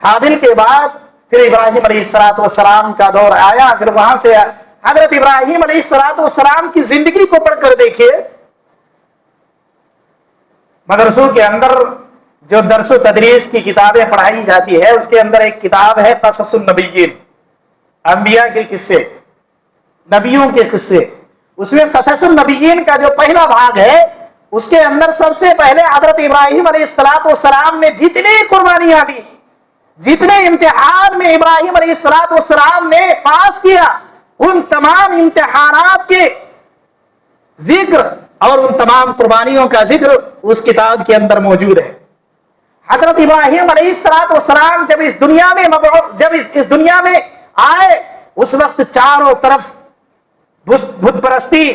हाबिल के बाद फिर इब्राहिम अलैहिस्सलाम का दौर आया। फिर वहां से हजरत इब्राहिम अलैहिस्सलाम की जिंदगी को पढ़कर देखिए। मदरसों के अंदर जो दरसो तदरीस की किताबें पढ़ाई जाती है, उसके अंदर एक किताब है क़ससुन नबिय्यीन, अंबिया के किस्से, नबियों के किस्से। उसमें क़ससुन नबिय्यीन का जो पहला भाग है, उसके अंदर सबसे पहले हजरत इब्राहिम अलैहिस्सलाम ने जितनी कुर्बानियां दी, जितने इम्तिहान में इब्राहिम अलैहिस्सलाम ने पास किया, उन तमाम इम्तिहानात के जिक्र और उन तमाम कुर्बानियों का जिक्र उस किताब के अंदर मौजूद है। हजरत इब्राहिम अलैहिस्सलाम जब इस दुनिया में आए, उस वक्त चारों तरफ बुत परस्ती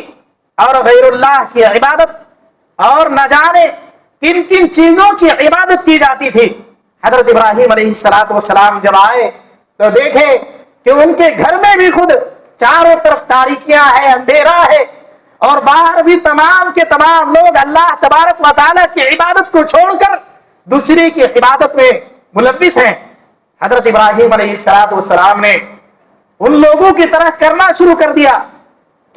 और गैरुल्लाह की इबादत और न जाने किन किन चीजों की इबादत की जाती थी। हजरत इब्राहिम अलैहिस्सलाम जब आए तो देखे कि उनके घर में भी खुद चारों तरफ तारीकियां है, अंधेरा है, और बाहर भी तमाम के तमाम लोग अल्लाह तबारक व तआला की इबादत को छोड़कर दूसरे की इबादत में मुलव्विस हैं। हजरत इब्राहिम अलैहिस्सलाम ने उन लोगों की तरह करना शुरू कर दिया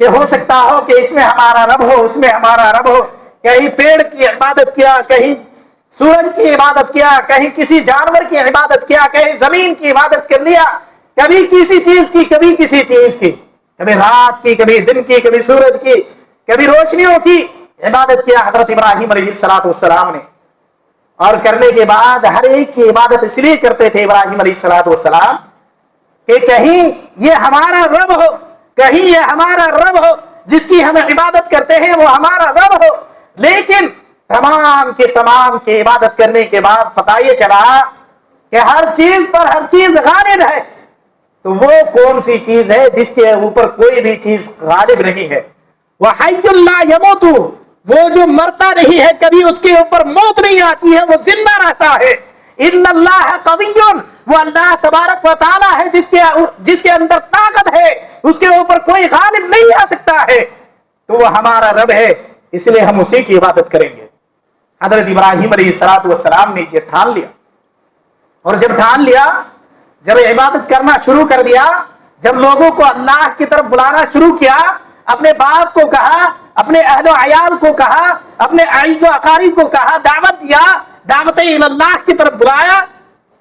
कि हो सकता हो कि इसमें हमारा रब हो, उसमें हमारा रब हो। कहीं पेड़ की इबादत किया, कहीं सूरज की इबादत किया, कहीं किसी जानवर की इबादत किया, कहीं जमीन की इबादत कर लिया, कभी किसी चीज की, कभी किसी चीज की, कभी रात की, कभी दिन की, कभी सूरज की, कभी रोशनियों की इबादत किया हजरत इब्राहिम अलैहिस्सलाम ने। और करने के बाद हर एक की इबादत इसलिए करते थे इब्राहिम अलैहिस्सलाम कि कहीं ये हमारा रब हो, कहीं ये हमारा रब हो, जिसकी हम इबादत करते हैं वो हमारा रब हो। लेकिन तमाम की इबादत करने के बाद पता ये चला कि हर चीज पर हर चीज गालिब है। तो वो कौन सी चीज है जिसके ऊपर कोई भी चीज गालिब नहीं है? वह हय्युल ला यमूतु, वो जो मरता नहीं है, कभी उसके ऊपर मौत नहीं आती है, वो जिंदा रहता है। इन्नल्लाह कविय्युन, वो अल्लाह तबारक व तआला है जिसके अंदर ताकत है, उसके ऊपर कोई गालिब नहीं आ सकता है। तो वो हमारा रब है, इसलिए हम उसी की इबादत करेंगे। हजरत इब्राहिम अलैहिस्सलाम ने ये ठान लिया, और जब ठान लिया, जब इबादत करना शुरू कर दिया, जब लोगों को अल्लाह की तरफ बुलाना शुरू किया, अपने बाप को कहा, अपने अहलो अयाल को कहा, अपने अईज़ो अकारीब को कहा, दावत दिया, दावत इल्लाह की तरफ बुलाया,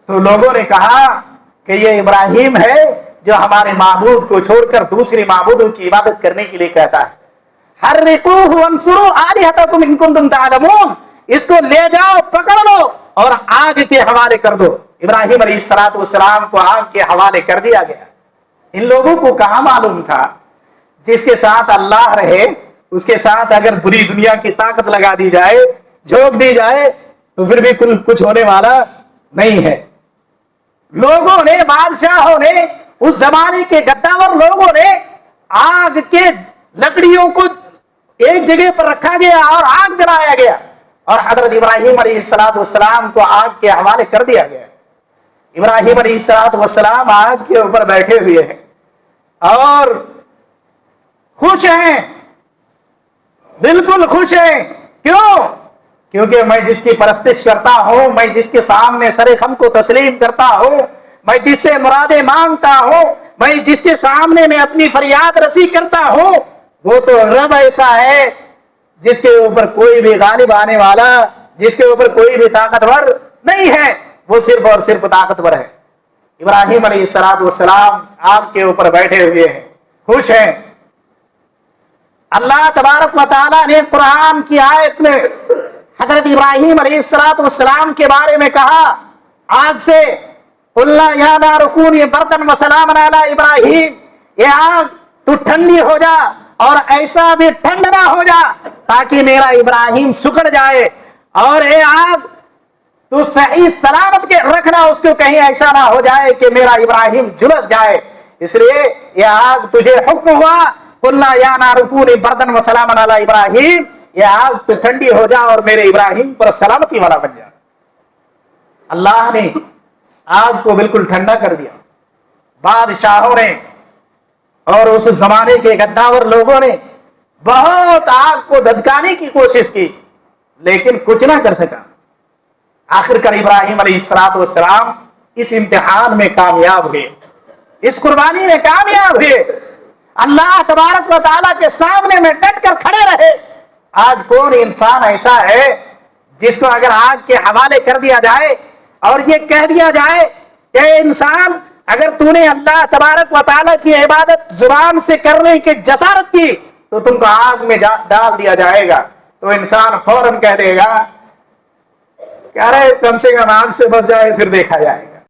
तो लोगों ने कहा कि ये इब्राहिम है जो हमारे माबूद को छोड़कर दूसरे माबूदों की इबादत करने के लिए कहता है। हर्रिकूहु वंसुरू आलिहतकुम इन कुंतुम तालमून, इसको ले जाओ, पकड़ लो और आग के हवाले कर दो। इब्राहिम अलैहिस्सलाम को आग के हवाले कर दिया गया। इन लोगों को कहां मालूम था जिसके साथ अल्लाह रहे, उसके साथ अगर पूरी दुनिया की ताकत लगा दी जाए, झोंक दी जाए, तो फिर भी कुछ होने वाला नहीं है। लोगों ने, बादशाहों ने, उस जमाने के गद्दावर लोगों ने आग के लकड़ियों को एक जगह पर रखा गया और आग जलाया गया, और हजरत इब्राहिम अलैहिस्सलाम को आग के हवाले कर दिया गया। इब्राहिम अलैहिस्सलाम आग के ऊपर बैठे हुए हैं और खुश हैं, बिल्कुल खुश हैं। क्यों? क्योंकि मैं जिसकी परस्तिश करता हूं, मैं जिसके सामने सरे खम को तस्लीम करता हूं, मैं जिससे मुरादे मांगता हूं, मैं जिसके सामने मैं अपनी फरियाद रसी करता हूं, वो तो रब ऐसा है जिसके ऊपर कोई भी गालिब आने वाला, जिसके ऊपर कोई भी ताकतवर नहीं है, वो सिर्फ और सिर्फ ताकतवर है। इब्राहिम अलैहिस्सलाम आग के ऊपर बैठे हुए हैं, खुश हैं। अल्लाह तबारक व तआला ने कुरान की आयत में हजरत इब्राहिम अलैहिस्सलाम के बारे में कहा, आग से कुल्ला या नार कूनी बर्दन व सलामन अला इब्राहिम, ये आग तू ठंडी हो जा और ऐसा भी ठंड ना हो जा ताकि मेरा इब्राहिम सुखड़ जाए, और ये आग तू सही सलामत के रखना, उसको कहीं ऐसा ना हो जाए कि मेरा इब्राहिम झुलस जाए। इसलिए ये आग तुझे हुक्म हुआ, कुल्ला या नार कूनी बर्दन व सलामन अला इब्राहिम, ये आग तू ठंडी हो जा और मेरे इब्राहिम पर सलामती वाला बन जा। अल्लाह ने आग को बिल्कुल ठंडा कर दिया। बादशाहों ने और उस जमाने के गद्दावर लोगों ने बहुत आग को धधकाने की कोशिश की, लेकिन कुछ ना कर सका। आखिरकार इब्राहिम अलैहिस्सलाम इस इम्तिहान में कामयाब हुए, इस कुर्बानी में कामयाब हुए, अल्लाह तबारक व तआला के सामने में डट कर खड़े रहे। आज कौन इंसान ऐसा है जिसको अगर आग के हवाले कर दिया जाए और ये कह दिया जाए कि इंसान अगर तूने अल्लाह तबारक व तआला की इबादत जुबान से करने की जसारत की तो तुमको आग में डाल दिया जाएगा, तो इंसान फौरन कह देगा कि अरे कम से कम आग से बच जाए फिर देखा जाए।